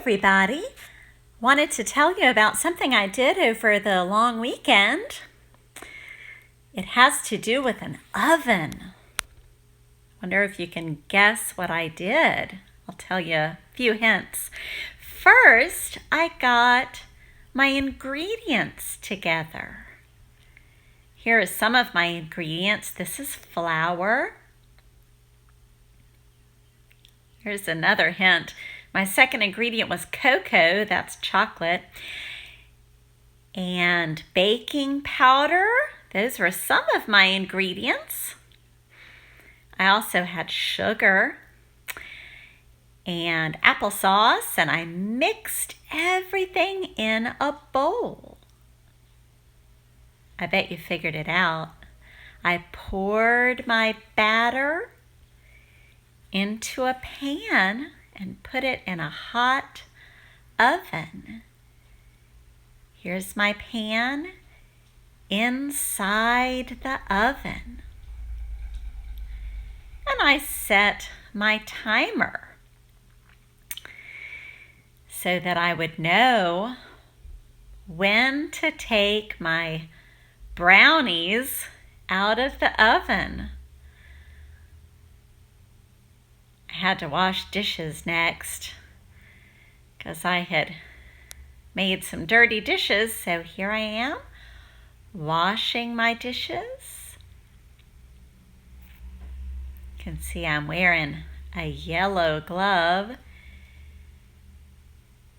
everybody. Wanted to tell you about something I did over the long weekend. It has to do with an oven. Wonder if you can guess what I did. I'll tell you a few hints. First, I got my ingredients together. Here are some of my ingredients. This is flour. Here's another hint. My second ingredient was cocoa, that's chocolate, and baking powder. Those were some of my ingredients. I also had sugar and applesauce, and I mixed everything in a bowl. I bet you figured it out. I poured my batter into a pan and put it in a hot oven. Here's my pan inside the oven. And I set my timer so that I would know when to take my brownies out of the oven. I had to wash dishes next because I had made some dirty dishes, so here I am washing my dishes. You can see I'm wearing a yellow glove,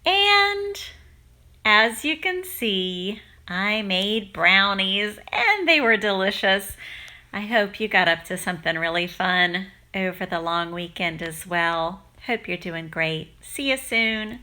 and as you can see, I made brownies and they were delicious. I hope you got up to something really fun over the long weekend as well. Hope you're doing great. See you soon.